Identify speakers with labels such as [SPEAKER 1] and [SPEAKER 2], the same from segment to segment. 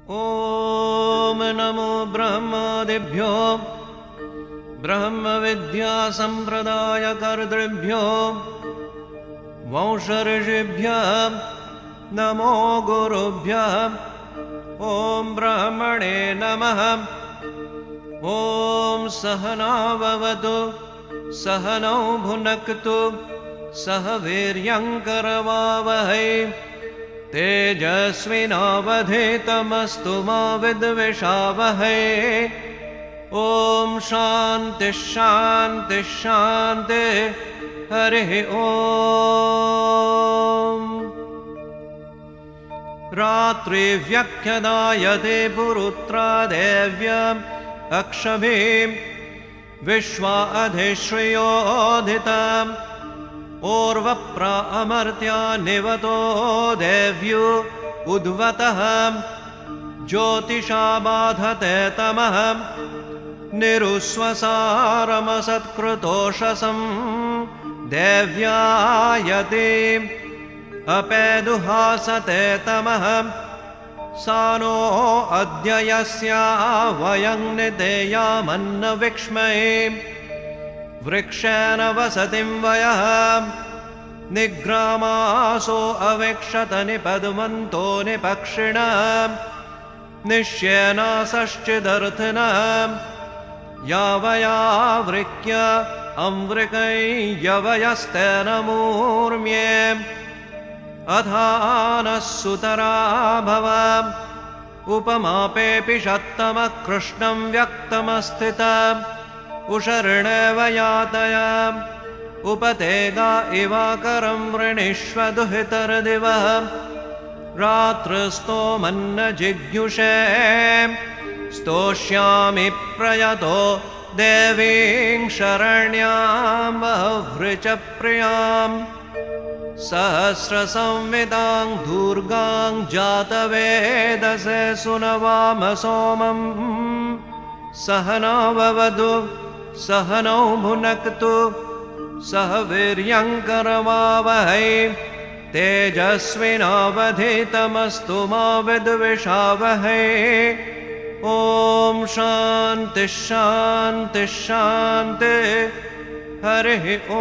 [SPEAKER 1] ॐ नमो ब्रह्मादिभ्यो ब्रह्मविद्यासम्प्रदायकर्तृभ्यो वंशऋषिभ्यः नमो गुरुभ्यः। ॐ ब्रह्मणे नमः। ॐ सहनाववतु सहनौ भुनक्तु सह वीर्यङ्करवावहै तेजस्विनावधीतमस्तु मा विद्विषावहै। ॐ शान्ति शान्ति शान्ति हरिः ॐ। रात्रिव्यख्यदायते पुरुत्रा देव्यम् अक्षभिं विश्वा अधिश्रियोधितम् ओर्वप्र अमर्त्या निवतो देव्यु उद्वतः ज्योतिषा बाधते तमः निरुस्वसारमसत्कृतोषसं देव्यायते अपेदुहासते तमः सा नो अद्य यस्या वयं निदेयामन्नविक्ष्महे वृक्षेण वसतिं वयः निग्रामासो अवेक्षत निपद्मन्तो निपक्षिणः निश्येनासश्चिदर्थनः यावयावृक्य अमृकै यवयस्तेन मूर्म्ये अथानः सुतरा भव उपमापेऽपि षत्तमः कृष्णं व्यक्तमस्थितम् उशर्णेव यातय उपतेगा इवाकरं वृणीष्व दुहितर्दिवः रात्रस्तोमन्न जिज्ञुषे स्तोष्यामि प्रयतो देवीं शरण्यां बह्वृच प्रियां सहस्रसंविदां दुर्गां जातवेदसे सुनवाम सोमं सहनाववतु सहनौ भुनक्तु सह वीर्यङ्करवावहै तेजस्विनावधीतमस्तु मा विद्विषावहै। ॐ शान्ति शान्ति शान्ति हरिः ॐ।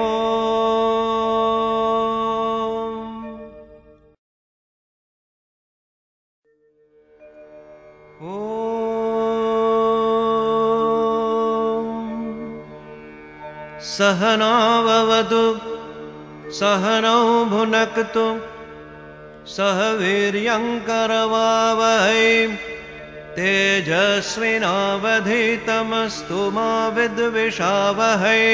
[SPEAKER 1] सहनाववतु सहनौ भुनक्तु सह वीर्यङ्करवावहै तेजस्विनावधीतमस्तु मा विद्विषावहै।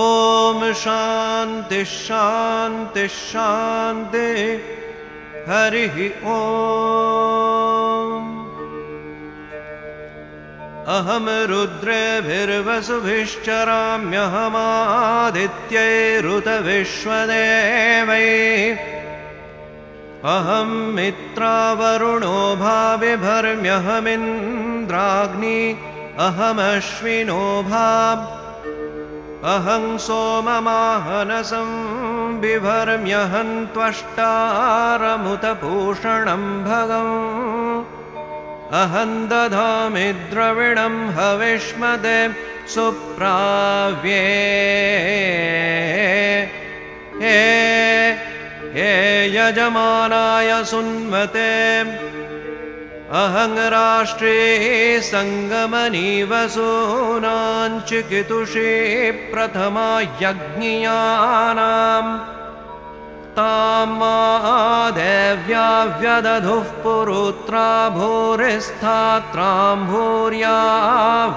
[SPEAKER 1] ॐ शान्ति शान्ति शान्ति हरिः ॐ। अहं रुद्रेभिर्वसुभिश्चराम्यहमादित्यैरुतविश्वदेवैः अहं मित्रावरुणो भाविभर्म्यहमिन्द्राग्नि अहमश्विनो भाव अहं सोममाहनसं बिभर्म्यहं त्वष्टारमुतपूषणं भगम् अहं दधामि द्रविणं हविष्मदे सुप्राव्ये हे यजमानाय सुन्वते अहं राष्ट्रे सङ्गमनि वसूनां चिकितुषे प्रथमा यज्ञियानां तां मा देव्या व्यदधुः पुरुत्रा भूरिस्थात्रां भूर्या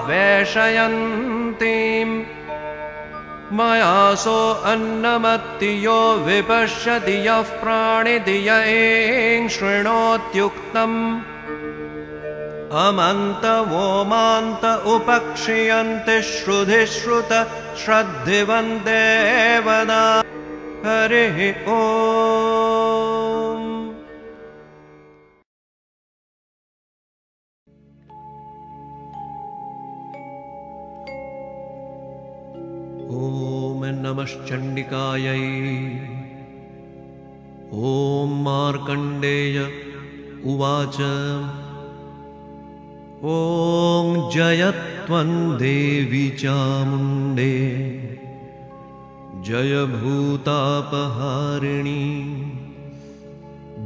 [SPEAKER 1] वेशयन्तीम् मया सो अन्नमत्तियो विपश्यति यः प्राणिति य एं शृणोत्युक्तम् अमन्तवो मान्त उपक्षियन्ति श्रुधि श्रुत श्रद्धिवन्ते वदा हरिः ॐ। ॐ नमश्चण्डिकायै ॐ मार्कण्डेय उवाच ॐ जयत्वं देवी चामुण्डे जय भूतापहारिणी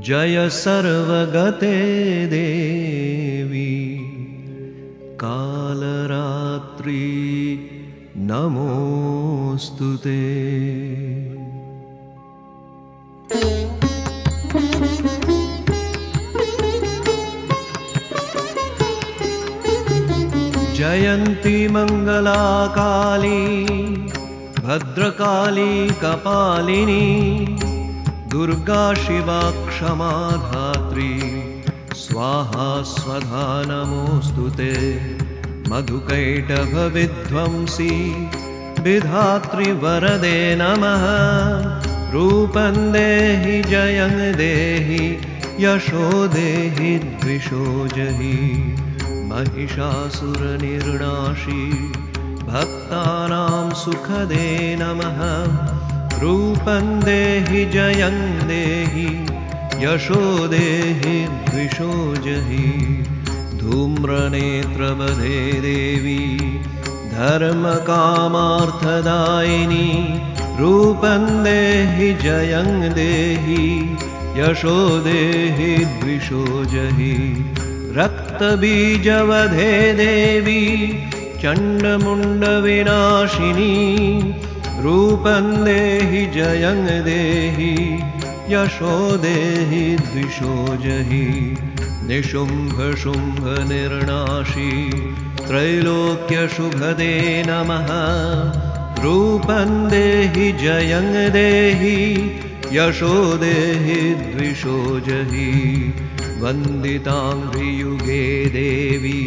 [SPEAKER 1] जय सर्वगते देवी कालरात्रि नमोस्तुते। जयन्ती मंगला काली भद्रकाली कपालिनी दुर्गा शिवा क्षमा धात्री स्वाहा स्वधा नमोस्तुते। मधुकैटभविध्वंसी विधात्री वरदे नमः रूपं देहि जयं देहि यशो देहि द्विषो जहि महिषासुरनिर्णाशी भक्तानां सुखदे नमः रूपं देहि जयं देहि यशो देहि द्विषो जहि धूम्रनेत्रवधे देवी धर्मकामार्थदायिनी रूपं देहि जयं देहि यशो देहि द्विषो जहि रक्तबीजवधे देवी चण्डमुण्डविनाशिनी रूपं देहि जयं देहि यशो देहि द्विषो जहि निशुम्भशुम्भनिर्णाशी त्रैलोक्यशुभदे नमः रूपं देहि जयं देहि यशो देहि द्विषो जहि वन्दिताङ्घ्रियुगे देवी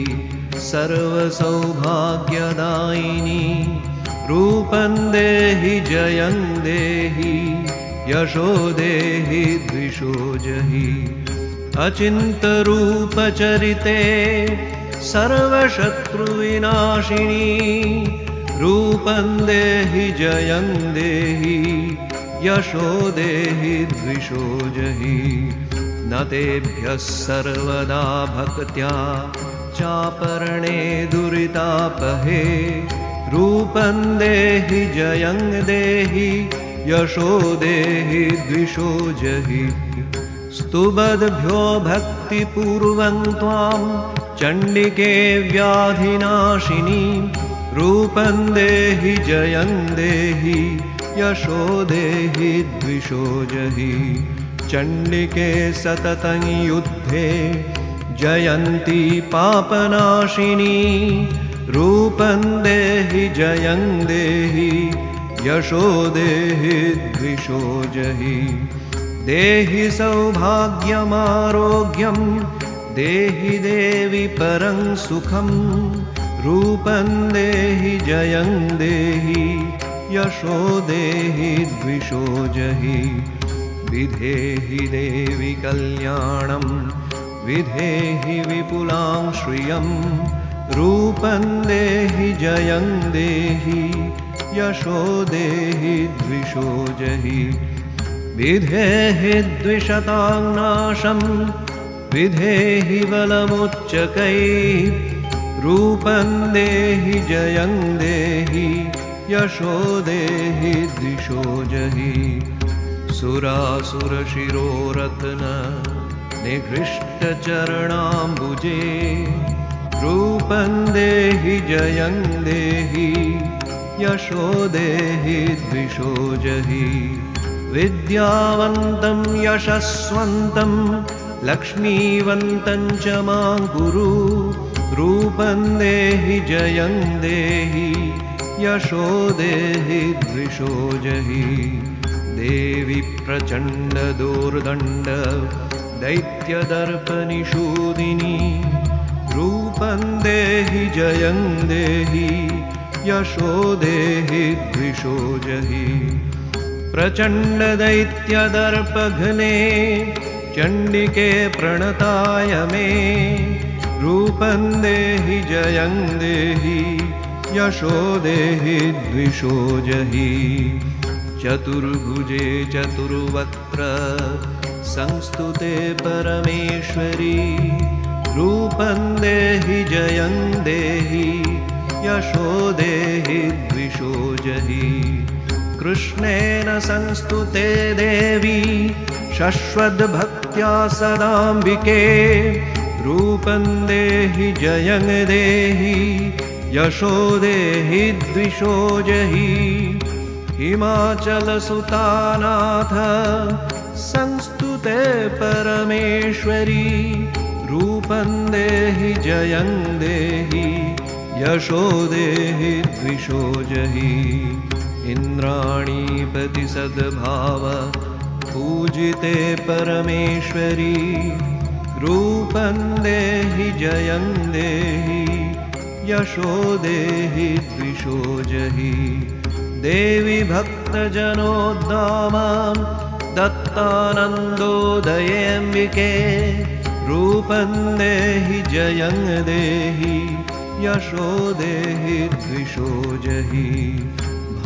[SPEAKER 1] सर्वसौभाग्यदायिनी रूपं देहि जयं देहि यशो देहि द्विषो जहि अचिन्तरूपचरिते सर्वशत्रुविनाशिनी रूपं देहि जयं देहि यशो देहि द्विषो जहि न तेभ्यः सर्वदा भक्त्या चापरणे दुरितापहे रूपं देहि जयं देहि यशो देहि द्विषो जहि स्तुबद्भ्यो भक्तिपूर्वं त्वां चण्डिके व्याधिनाशिनी रूपं देहि जयं देहि यशो देहि द्विषो जहि चण्डिके सततं युद्धे जयन्ती पापनाशिनी रूपं देहि जयं देहि यशो देहि द्विषो जहि देहि सौभाग्यमारोग्यं देहि देवि परं सुखं रूपं देहि जयं देहि यशो देहि द्विषो जहि विधेहि देवि कल्याणं विधेहि विपुलां श्रियं रूपं देहि जयं देहि यशो देहि द्विषो जहि विधेहि द्विषतां नाशं विधेहि बलमुच्चकैः रूपं देहि जयं देहि यशो देहि द्विषो जहि सुरासुरशिरोरत्न निघृष्टचरणाम्बुजे रूपं देहि जयं देहि यशो देहि द्विषो जहि विद्यावन्तं यशस्वन्तं लक्ष्मीवन्तं च मां कुरु रूपं देहि जयं देहि यशो देहि द्विषो जहि देवि प्रचण्डदोर्दण्ड दैत्यदर्पनिषूदिनी रूपं देहि जयं देहि यशो देहि द्विषो जहि प्रचण्डदैत्यदर्पघ्ने चण्डिके प्रणताय मे रूपं देहि जयं देहि यशो देहि द्विषो जहि चतुर्भुजे चतुर्वक्त्र संस्तुते परमेश्वरी रूपं देहि जयं देहि यशो देहि द्विषो जहि कृष्णेन संस्तुते देवी शश्वद्भक्त्या सदाम्बिके रूपं देहि जयं देहि यशो देहि द्विषो जहि हिमाचलसुतानाथ संस्तुते परमेश्वरी रूपं देहि जयं देहि यशो देहि द्विषो जहि इन्द्राणीपति सद्भाव पूजिते परमेश्वरी रूपं देहि जयं देहि यशो देहि द्विषो जहि देवी भक्तजनोद्दामां दत्तानन्दोदयेऽम्बिके रूपं देहि जयं देहि यशो देहि द्विषो जहि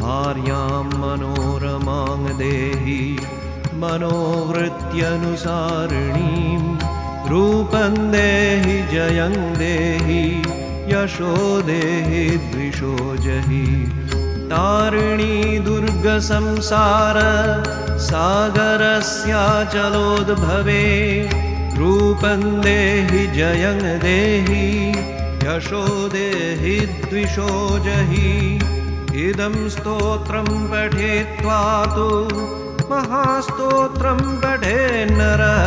[SPEAKER 1] भार्यां मनोरमां देहि मनोवृत्त्यनुसारिणीं रूपं देहि जयं देहि यशो देहि द्विषो जहि तारिणी दुर्गसंसार सागरस्याचलोद्भवे रूपं देहि जयं देहि यशो देहि द्विषो जहि इदं स्तोत्रं पठित्वा तु महास्तोत्रं पठेन्नरः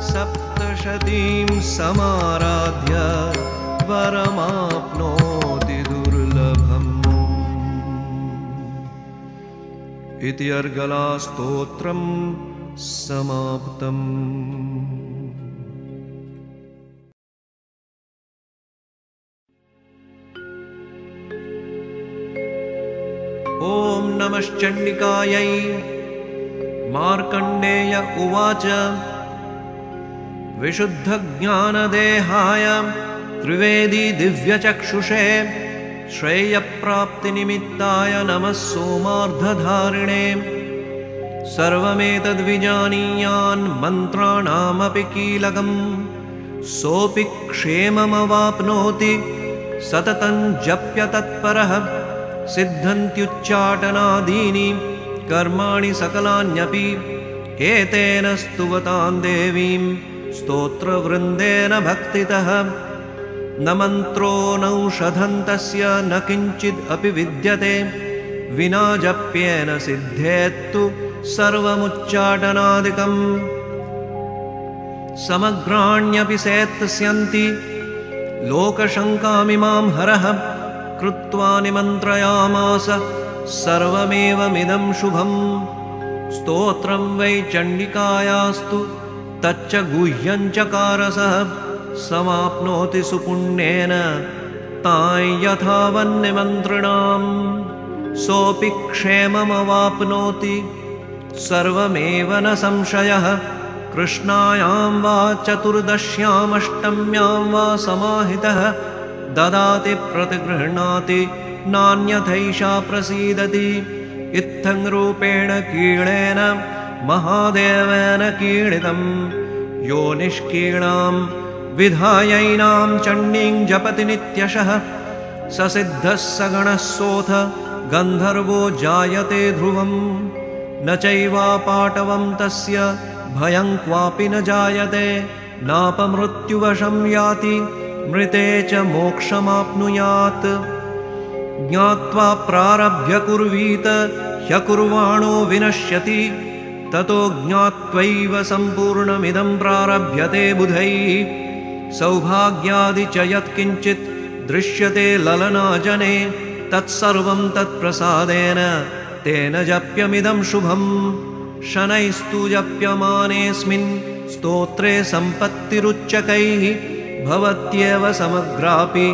[SPEAKER 1] सप्तशतीं समाराध्य वरमाप्नोति दुर्लभम् इति अर्गलास्तोत्रं समाप्तम्। ॐ नमश्चण्डिकायै। मार्कण्डेय उवाच विशुद्धज्ञानदेहाय त्रिवेदी दिव्यचक्षुषे श्रेयप्राप्तिनिमित्ताय नमः सोमार्धधारिणे सर्वमेतद्विजानीयान् मन्त्राणामपि कीलकम् सोऽपि क्षेममवाप्नोति सततं जप्य तत्परः सिद्धन्त्युच्चाटनादीनि कर्माणि सकलान्यपि एतेन स्तुवतां देवीं स्तोत्रवृन्देन भक्तितः न मन्त्रो नौषधं तस्य न किञ्चिदपि विद्यते विना जप्येन सिद्धेत्तु सर्वमुच्चाटनादिकम् समग्राण्यपि सेत्स्यन्ति लोकशङ्कामिमां हरः कृत्वा निमन्त्रयामास सर्वमेवमिदं शुभम् स्तोत्रं वै चण्डिकायास्तु तच्च गुह्यञ्चकारसः समाप्नोति सुपुण्येन तां यथावन्निमन्त्रणाम् सोऽपि क्षेममवाप्नोति सर्वमेव न संशयः कृष्णायां वा चतुर्दश्यामष्टम्यां वा समाहितः ददाति प्रतिगृह्णाति नान्यथैषा प्रसीदति इत्थं रूपेण कीलेन महादेवेन कीलितं यो निष्कीणां विधायैनां चण्डीं जपति नित्यशः स सिद्धः सगणः सोऽथ गन्धर्वो जायते ध्रुवम् न चैवापाटवं तस्य भयं क्वापि न जायते नापमृत्युवशं याति मृते च मोक्षमाप्नुयात् ज्ञात्वा प्रारभ्य कुर्वीत ह्यकुर्वाणो विनश्यति ततो ज्ञात्वैव सम्पूर्णमिदं प्रारभ्यते बुधैः सौभाग्यादि च यत्किञ्चित् दृश्यते ललनाजने तत्सर्वं तत्प्रसादेन तेन जप्यमिदं शुभम् शनैस्तु जप्यमानेऽस्मिन् स्तोत्रे सम्पत्तिरुच्चकैः भवत्येव समग्रापि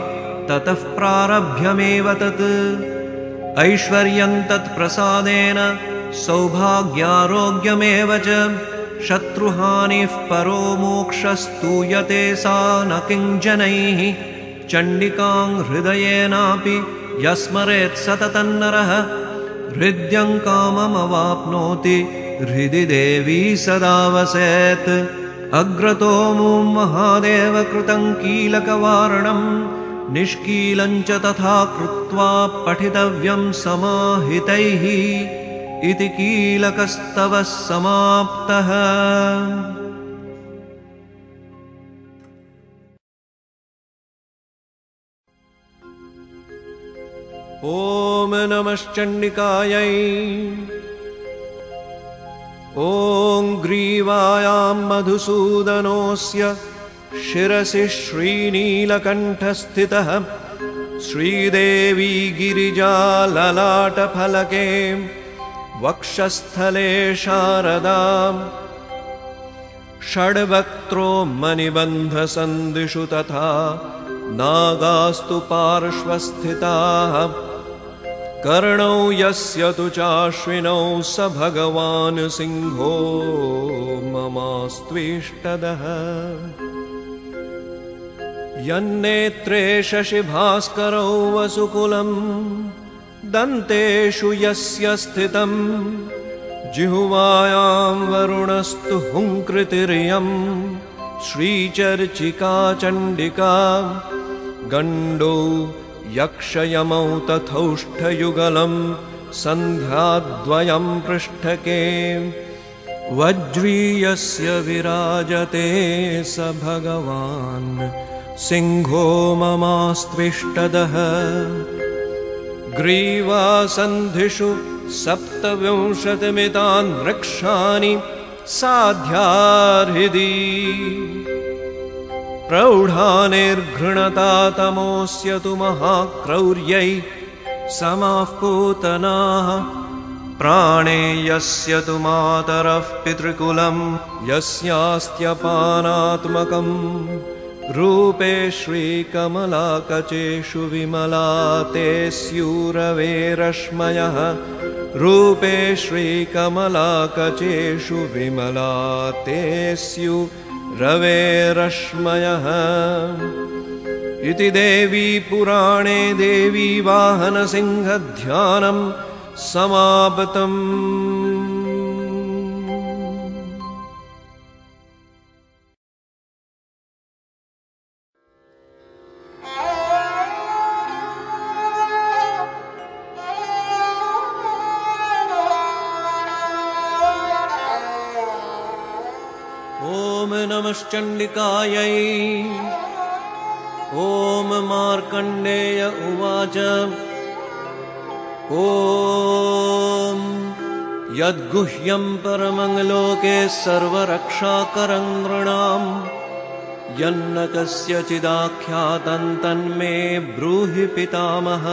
[SPEAKER 1] ततः प्रारभ्यमेव तत् ऐश्वर्यं तत्प्रसादेन सौभाग्यारोग्यमेव च शत्रुहानिः परो मोक्षस्तूयते सा न किञ्जनैः चण्डिकां हृदयेनापि यस्मरेत् सततं नरः हृद्यं काममवाप्नोति हृदि देवी सदा वसेत्। अग्रतो मुं महादेव कृतं कीलकवारणं निष्कीलं च तथा कृत्वा पठितव्यं समाहितैः इति कीलकस्तवः समाप्तः। ॐ नमश्चण्डिकायै। ॐ ग्रीवायां मधुसूदनोऽस्य शिरसि श्रीनीलकण्ठस्थितः श्रीदेवी गिरिजा ललाटफलके वक्षस्थले शारदा षड्वक्त्रो मणिबन्धसन्दिषु तथा नागास्तु पार्श्वस्थिताः कर्णौ यस्य तु चाश्विनौ स भगवान् सिंहो ममास्त्विष्टदः। यन्नेत्रे शशिभास्करौ वसुकुलं दन्तेषु यस्य स्थितं जिह्वायां वरुणस्तु हुङ्कृतिर्यं श्रीचर्चिका चण्डिका गण्डौ यक्षयमौ तथौष्ठयुगलं सन्ध्याद्वयं पृष्ठके वज्रीयस्य विराजते स भगवान् सिंहो ममास्त्विष्टदः। ग्रीवासन्धिषु 27मितान् वृक्षाणि साध्यार्हृदि प्रौढानिर्घृणता तमोऽस्य तु महाक्रौर्यै समाः पूतनाः प्राणे यस्य तु मातरः पितृकुलं यस्यास्त्यपानात्मकम् रूपे श्रीकमलाकचेषु विमला ते स्यूरवेरश्मयः रूपे श्रीकमलाकचेषु विमला ते स्यूरवेरश्मयः। इति देवी पुराणे देवी वाहनसिंहध्यानं समाप्तम्। ॐ नमश्चण्डिकायै। ॐ मार्कण्डेय उवाच ॐ यद्गुह्यं परमं लोके सर्वरक्षाकरं नृणां यन्न कस्यचिदाख्यातं तन्मे ब्रूहि पितामह।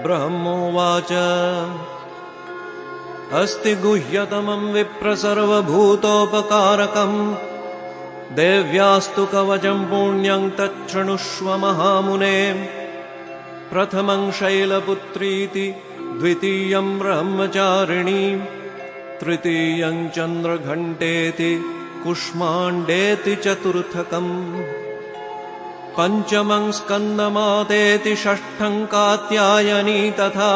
[SPEAKER 1] ब्रह्मोवाच अस्ति गुह्यतमं विप्र सर्वभूतोपकारकं देव्यास्तु कवचं पुण्यं तच्छृणुष्व महामुने। प्रथमं शैलपुत्रीति द्वितीयं ब्रह्मचारिणी तृतीयं चन्द्रघण्टेति कुष्माण्डेति चतुर्थकम् पञ्चमं स्कन्दमातेति षष्ठं कात्यायनी तथा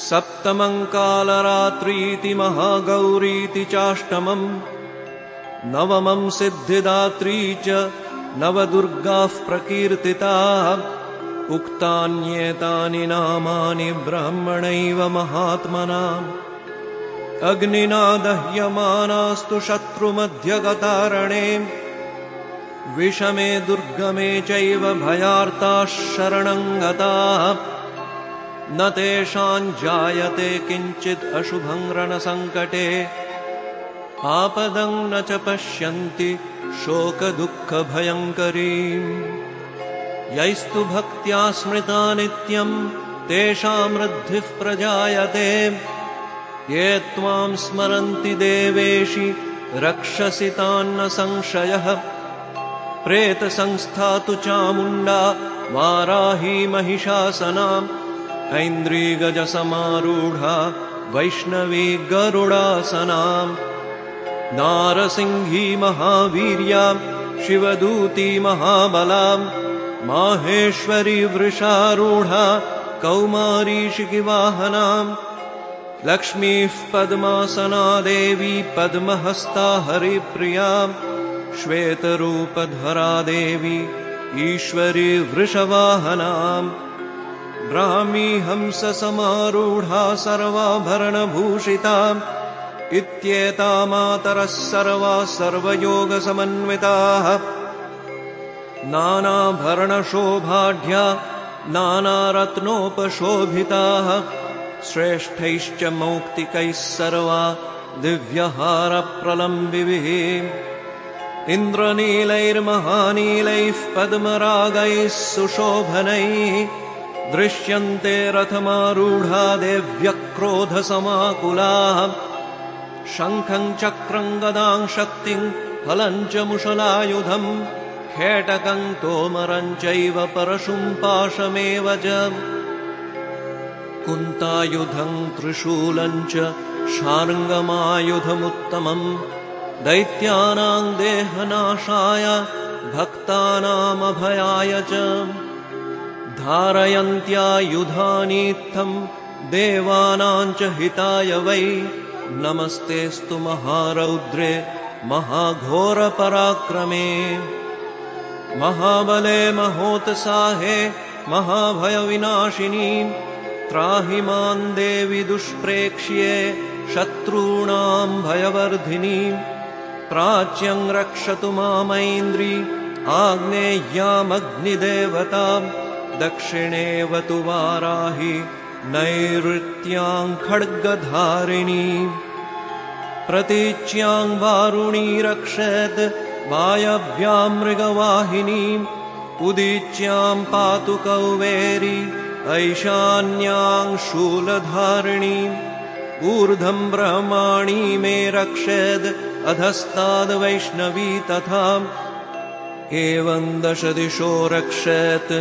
[SPEAKER 1] सप्तमं कालरात्रीति महागौरीति चाष्टमम् नवमं सिद्धिदात्री च नवदुर्गाः प्रकीर्तिताः उक्तान्येतानि नामानि ब्राह्मणैव महात्मना। अग्निना दह्यमानास्तु शत्रुमध्यगतारणे विषमे दुर्गमे चैव भयार्ताः शरणं गताः न तेषां जायते किञ्चित् अशुभं रणसङ्कटे आपदं न च पश्यन्ति शोकदुःखभयङ्करीम्। यैस्तु भक्त्या स्मृता नित्यं तेषां वृद्धिः प्रजायते ये त्वां स्मरन्ति देवेशि रक्षसि तान्न संशयः। प्रेतसंस्था तु चामुण्डा वाराही महिषासनाम् ऐन्द्रीगजसमारूढा वैष्णवी गरुडासनाम् नारसिंही महावीर्या शिवदूती महाबलाम् माहेश्वरी वृषारूढा कौमारी शिखिवाहनाम् लक्ष्मीः पद्मासना देवी पद्महस्ता हरिप्रिया श्वेतरूपधरा देवी ईश्वरी वृषवाहनाम् ब्राह्मी हंससमारूढा सर्वाभरणभूषिता इत्येता मातरः सर्वा सर्वयोगसमन्विताः नानाभरणशोभाढ्या नानारत्नोपशोभिताः श्रेष्ठैश्च मौक्तिकैः सर्वा दिव्यहारप्रलम्बिभिः इन्द्रनीलैर्महानीलैः पद्मरागैः सुशोभनैः दृश्यन्ते रथमारूढा देव्यक्रोधसमाकुलाः शङ्खं चक्रं गदां शक्तिं हलं च मुशलायुधं खेटकं तोमरं चैव परशुं पाशमेव च कुन्तायुधं त्रिशूलं च शार्ङ्गमायुधमुत्तमम् दैत्यानां देहनाशाय भक्तानामभयाय च धारयन्त्यायुधानीत्थं देवानां च हिताय वै नमस्तेऽस्तु महारौद्रे महाघोरपराक्रमे महाबले महोत्साहे महाभयविनाशिनी त्राहि मां देवि दुष्प्रेक्ष्ये शत्रूणां भयवर्धिनी प्राच्यं रक्षतु मामैन्द्री आग्नेय्यामग्निदेवतां दक्षिणेवतु वाराहि नैऋत्यां खड्गधारिणी प्रतीच्यां वारुणी रक्षेत् वायव्यां मृगवाहिनी उदीच्यां पातु कौवेरी ऐशान्यां शूलधारिणी ऊर्ध्वं ब्रह्माणी मे रक्षेद् अधस्ताद् वैष्णवी तथा एवं दश दिशो रक्षेत्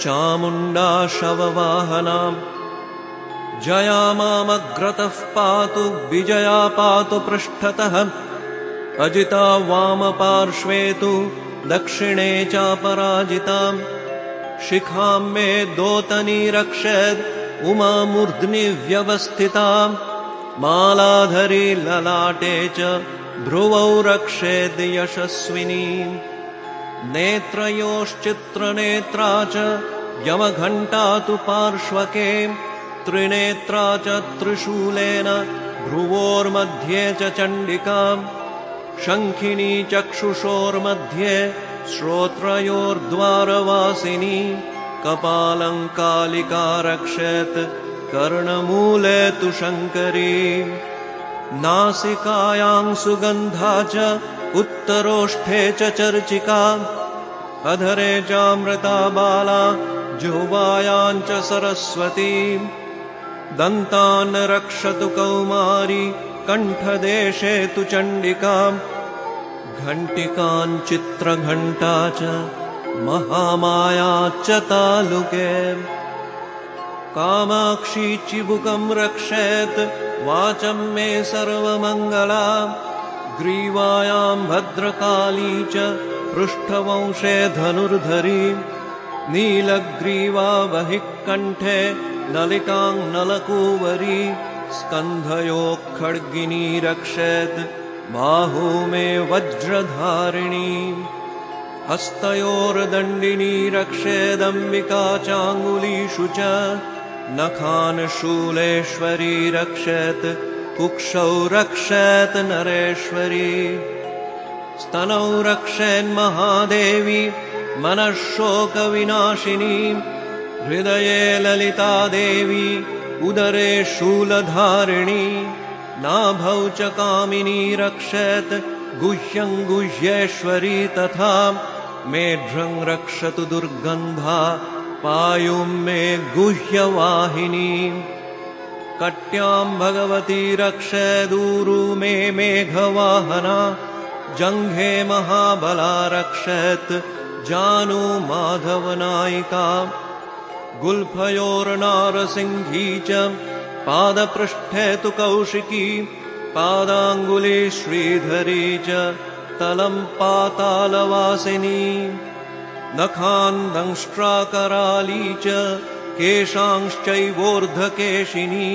[SPEAKER 1] चामुण्डा शववाहनाम् जया मामग्रतः पातु विजया पातु पृष्ठतः अजिता वामपार्श्वे तु दक्षिणे चापराजिताम् शिखां मे दोतनी रक्षेद् उमामूर्ध्नि व्यवस्थिताम् मालाधरी ललाटे च भ्रुवौ रक्षेद् यशस्विनी नेत्रयोश्चित्रनेत्रा च यमघण्टा तु पार्श्वके त्रिनेत्रा च त्रिशूलेन भ्रुवोर्मध्ये च चण्डिकाम् शङ्खिनी चक्षुषोर्मध्ये श्रोत्रयोर्द्वारवासिनी कपालं कालिका रक्षेत् कर्णमूले तु शङ्करी नासिकायां सुगन्धा च उत्तरोष्ठे च चर्चिका अधरे चामृता बाला जिह्वायां च सरस्वती दन्तान् रक्षतु कौमारी कण्ठदेशे तु चण्डिका घण्टिकां चित्रघण्टा च महामाया च तालुके कामाक्षी चिबुकं रक्षेत् वाचं मे सर्वमङ्गला ग्रीवायां भद्रकाली च पृष्ठवंशे धनुर्धरी नीलग्रीवा वहिः कण्ठे नलिकां नलकूवरी स्कन्धयोः खड्गिनी रक्षेत् बाहू मे वज्रधारिणी हस्तयोर्दण्डिनी रक्षेदम्बिका चाङ्गुलीषु च नखान् शूलेश्वरी रक्षेत् कुक्षौ रक्षेत् नरेश्वरी स्तनौ रक्षेन्महादेवी मनः शोकविनाशिनी हृदये ललिता देवी उदरे शूलधारिणी नाभौ च कामिनी रक्षेत् गुह्यं गुह्येश्वरी तथा मेढ्रं रक्षतु दुर्गन्धा पायुं मे गुह्यवाहिनी कट्यां भगवती रक्षेदूरु मे मेघवाहना जङ्घे महाबला रक्षेत् जानू माधवनायिका गुल्फयोर्नारसिंही च पादपृष्ठे तु कौशिकी पादाङ्गुली श्रीधरी च तलं पातालवासिनी नखान्दंष्ट्राकराली च केशांश्चैवोर्ध्वकेशिनी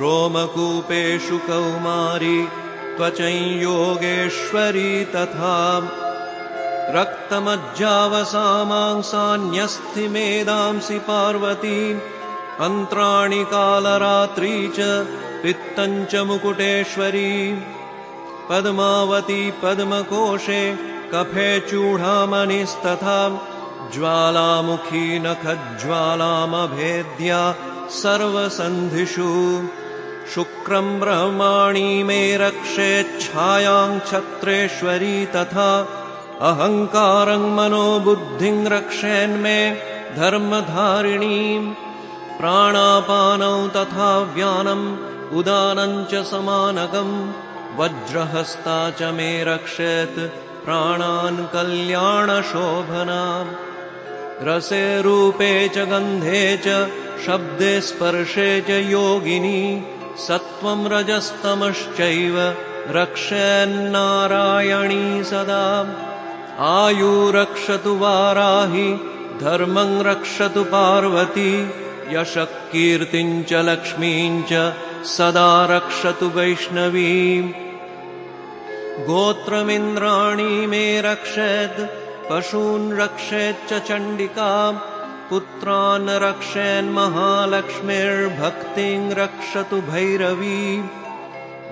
[SPEAKER 1] रोमकूपेषु कौमारी त्वचं योगेश्वरी तथा रक्तमज्जावसामांसान्यस्थिमेदांसि पार्वती अन्त्राणि कालरात्री च पित्तं च मुकुटेश्वरी पद्मावती पद्मकोशे कफे चूडामणिस्तथा ज्वालामुखी नखज्वालामभेद्या सर्वसन्धिषु शुक्रं ब्रह्माणि मे रक्षेच्छायां छत्रेश्वरी तथा अहङ्कारं मनोबुद्धिं रक्षेन्मे धर्मधारिणीं प्राणापानौ तथा व्यानम् उदानं च समानकं वज्रहस्ता च मे रक्षेत् प्राणान् कल्याणशोभनाम् रसे रूपे च गन्धे च शब्दे स्पर्शे च योगिनी सत्त्वं रजस्तमश्चैव रक्षेन्नारायणी सदा आयु रक्षतु वाराहि धर्मं रक्षतु पार्वती यशः कीर्तिं च लक्ष्मीं च सदा रक्षतु वैष्णवीम् गोत्रमिन्द्राणि मे रक्षेत् पशून् रक्षेच्च चण्डिका पुत्रान् रक्षेन्महालक्ष्मीर्भक्तिं रक्षतु भैरवी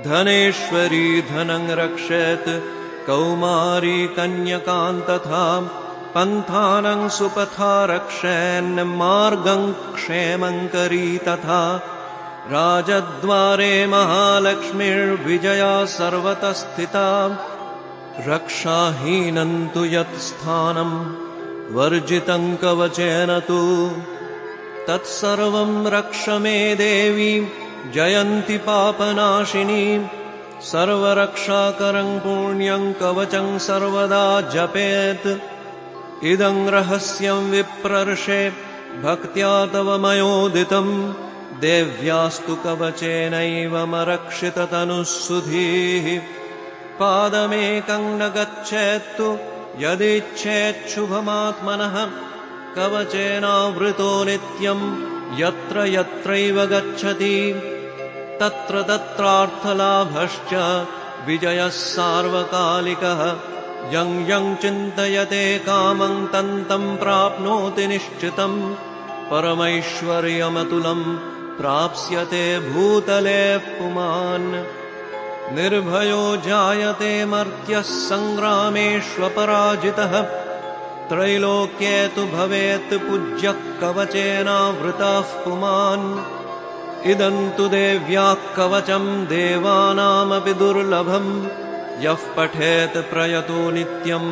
[SPEAKER 1] धनेश्वरी धनं रक्षेत् कौमारी कन्यकान् तथा पन्थानं सुपथा रक्षेन्मार्गं क्षेमङ्करी तथा राजद्वारे महालक्ष्मीर्विजया सर्वतः स्थिता रक्षाहीनं तु यत् स्थानं वर्जितं कवचेन तु तत्सर्वं रक्ष मे देवी जयन्ति पापनाशिनी सर्वरक्षाकरं पुण्यं कवचं सर्वदा जपेत् इदं रहस्यं विप्रर्षे भक्त्या तव मयोदितं देव्यास्तु कवचेनैव मरक्षिततनुः सुधीः पादमेकं न गच्छेत्तु यदिच्छेच्छुभमात्मनः कवचेनावृतो नित्यं यत्र यत्रैव गच्छति तत्र तत्रार्थलाभश्च विजयः सार्वकालिकः यं यं चिन्तयते कामं तं प्राप्नोति निश्चितं परमैश्वर्यमतुलं प्राप्स्यते भूतले पुमान् निर्भयो जायते मर्त्यः सङ्ग्रामेष्वपराजितः त्रैलोक्ये तु भवेत् पूज्यः कवचेनावृतः पुमान् इदं तु देव्याः कवचं देवानामपि दुर्लभम् यः पठेत् प्रयतो नित्यं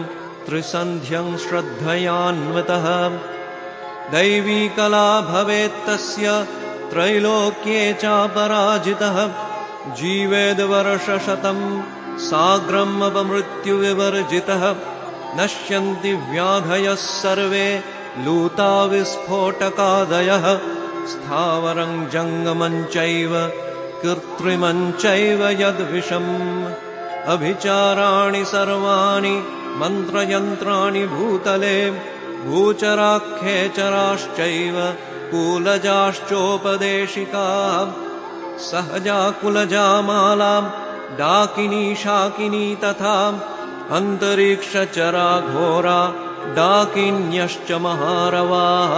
[SPEAKER 1] त्रिसन्ध्यं श्रद्धयान्वितः दैवी कला भवेत्तस्य त्रैलोक्ये चापराजितः जीवेद्वर्षशतं साग्रम् अपमृत्युविवर्जितः नश्यन्ति व्याधयः सर्वे लूता विस्फोटकादयः स्थावरं जङ्गमं चैव कृत्रिमं चैव यद्विषम् अभिचाराणि सर्वाणि मन्त्रयन्त्राणि भूतले भूचराख्येचराश्चैव कूलजाश्चोपदेशिकाः सहजा कुलजा माला डाकिनी शाकिनी तथा अन्तरिक्षचरा घोरा डाकिन्यश्च महारवाः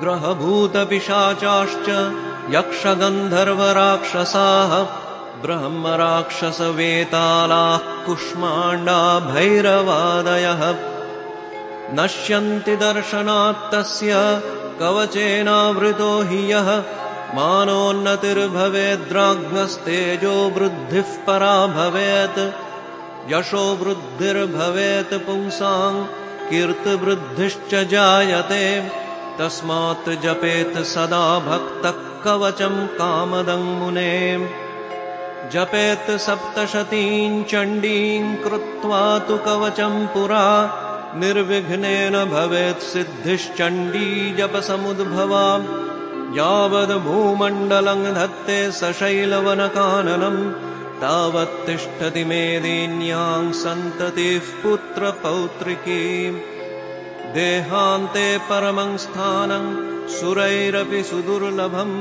[SPEAKER 1] ग्रहभूतपिशाचाश्च यक्षगन्धर्वराक्षसाः ब्रह्मराक्षसवेतालाः कुष्माण्डा भैरवादयः नश्यन्ति दर्शनात्तस्य कवचेनावृतो हि यः मानोन्नतिर्भवेद्राज्ञस्तेजो वृद्धिः परा भवेत् यशो वृद्धिर्भवेत् पुंसां कीर्तिवृद्धिश्च जायते तस्मात् जपेत् सदा भक्तः कवचं कामदं मुने जपेत् सप्तशतीं चण्डीं कृत्वा तु कवचं पुरा निर्विघ्नेन भवेत् सिद्धिश्चण्डी जपसमुद्भवा यावद्भूमण्डलं धत्ते सशैलवनकाननं तावत्तिष्ठति मेदिन्यां सन्ततिः पुत्रपौत्रिकी देहान्ते परमं स्थानं सुरैरपि सुदुर्लभं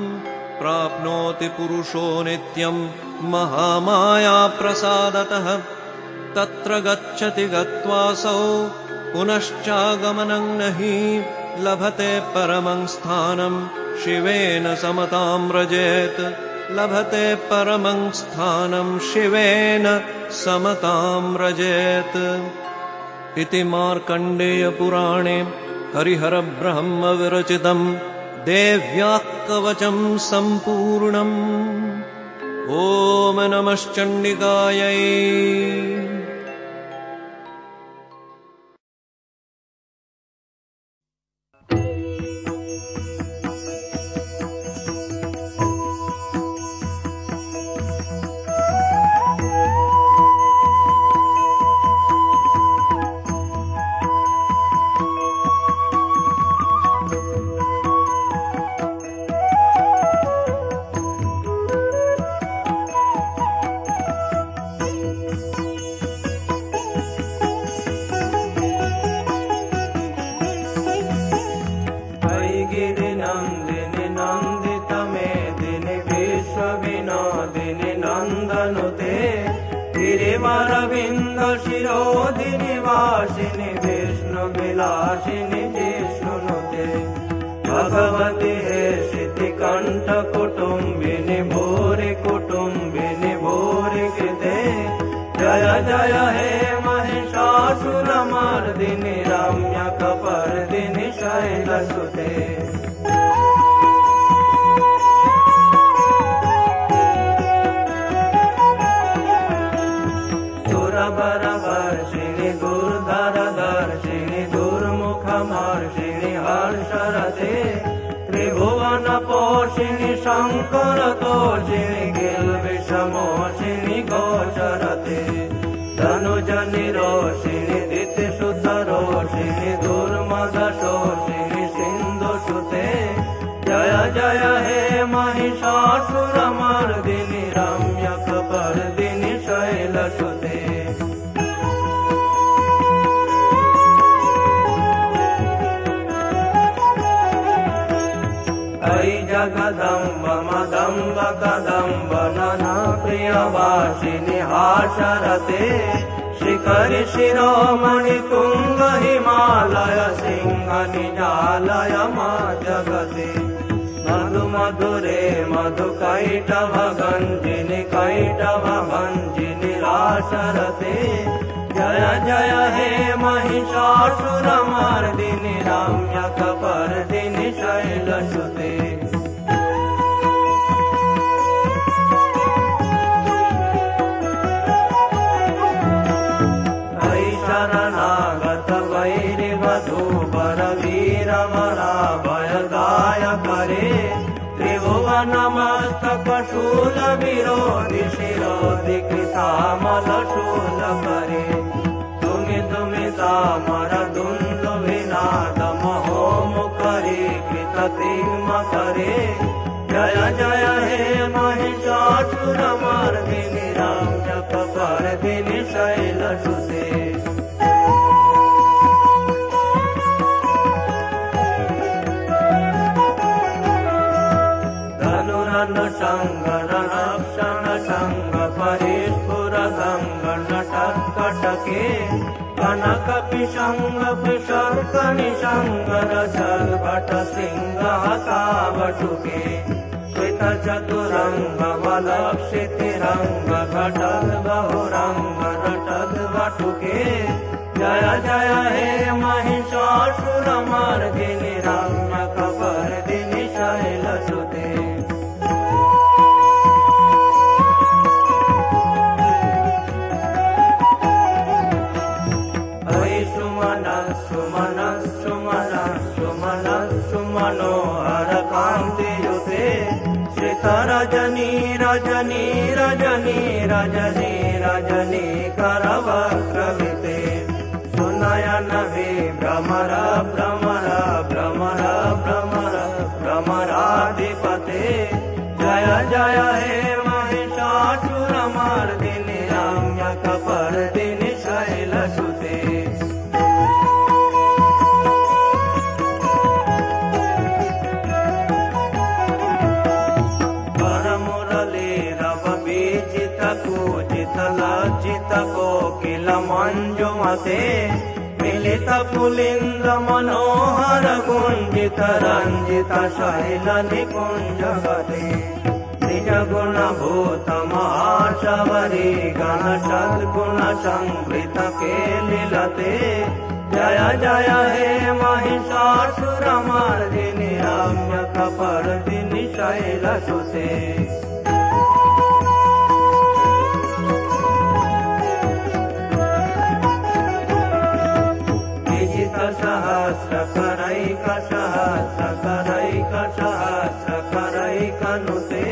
[SPEAKER 1] प्राप्नोति पुरुषो नित्यं महामाया प्रसादतः। तत्र गच्छति गत्वासौ पुनश्चागमनं नहि लभते परमं स्थानं शिवेन समतां व्रजेत्। लभते परमं स्थानं शिवेन समतां व्रजेत्। इति मार्कण्डेयपुराणे हरिहरब्रह्मविरचितं देव्याः कवचं सम्पूर्णम्। ॐ नमश्चण्डिकायै।
[SPEAKER 2] गिरिवरविन्द शिरोधिनि वासिनि विष्णु विलासिनि जिष्णुनुते। भगवति हे शितिकण्ठ कुटुम्बिनि भूरि कुटुम्बिनि भूरि कृते। जय जय हे महिषासुरमर्दिनि रम्यकपर्दिनि शैलसुते। सुरवरवर्षिणि दुर्धरदर्शिनि दुर्मुखमर्षिणि हर्षरते। त्रिभुवनपोषिणि शङ्करतोषिणि किल्बिषमोषिणि गोचरते। धनुजनिरोषिणि दितिसुतरोषिणि दुर्मदशोषिनि सिन्धुसुते। जय जय हे महिषासुरमर्दिनि रम्यकपर्दिनि शैलसुते। ऐ जगदम्ब मदम्ब कदम्ब नना प्रियवासिनि हासरते। शिखरि शिरोमणि तुंग हिमालय सिंह निजालय मा जगते। मधु मधुरे मधु कैटभ गंजिनि कैटभ भंजिनि रासरते। जय जय हे महिषासुरमर्दिनि रम्यकपर्दिनि शैलसुते। ऐ शरणागत वैरिवधूवर वीरवराभयदायकरे। त्रिभुवनमस्तकशूल विरोधि शिरोधि कृतामलशूलकरे। तुमि तामरदुन्दुभिनाद महोमुखरे कृततिग्मकरे। जय जय हे महिषासुरमर्दिनि रम्यकपर्दिनि शैलसुते। धनुरनुसङ्गरक्षण सङ्ग परिस्फुरदङ्ग नटकटके। कनक पिशंग पिशर्क निशंगर सर्वट सिंहकावटुके। कृत चतुरंग बलक्षितिरंग घटल बहुरंग नटल वटुके। जय जय हे महिषासुरमर्दिनि रम्यकपर्दिनि शैलसुते। मनोहर कांतियुते। श्रितरजनी रजनी रजनी रजनी रजनी करवक्रमिते। सुनयन विभ्रमर भ्रमर भ्रमर भ्रमर भ्रमराधिपते। जय जय हे महिषासुरमर्दिनि रम्यकपर्दिनि शैलसुते। कोकिल मंजुमते मिलित पुलिंद मनोहर गुंजित रंजित शैल निकुंज गते निज गुण भूत महाशबरी गण सद्गुण संवृत के लीलते जय जय हे महिषासुरमर्दिनि रम्यकपर्दिनि शैलसुते सहस्रकरैकनुते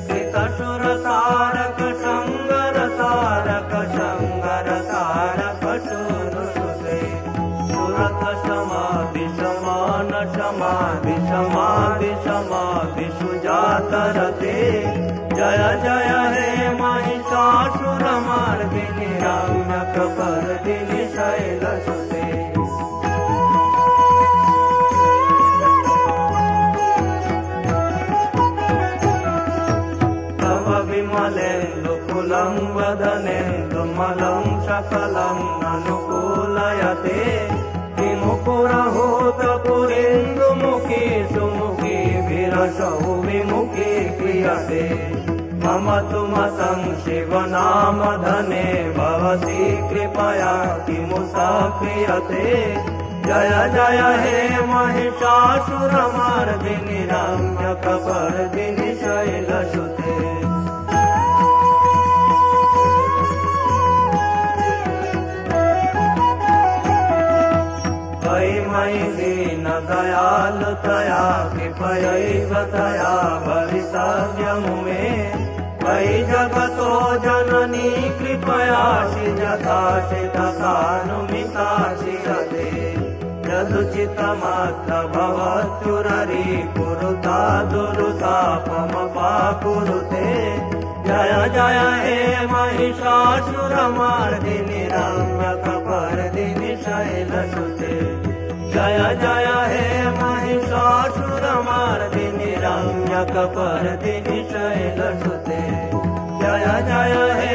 [SPEAKER 2] कृतसुरतारक संगर तारक सुरसुते सुरत समाधि समान समाधि समाधि समाधि सुजातरते जय जय हे महिषासुरमर्दिनि रम्यकपर्दिनि शैलसुते विमलेन्दु कुलं वदनेन्दु मलं सकलं अनुकूलयते विमुकुरहूत पुरेन्दु मुखी सुमुखी विरसौ विमुखी क्रियते मम तु मतं शिवनामधने भवती कृपया किमुता क्रियते जय जय हे महिषासुरमर्दिनि रम्यकपर्दिनि शैलसुते मयि दीन दयालुतया कृपयैव तया भवितव्यं मे मयि जगतो जननी कृपयासि यथासि तथानुमितासि रते यदुचितमत्र भवत्युररि कुरुता दुरुतापमपाकुरुते जय जय हे महिषासुरमर्दिनि रम्यकपर्दिनि शैलसुते जय जय हे महिषासुरमर्दिनि रम्यकपर्दिनि शैलसुते जय जय हे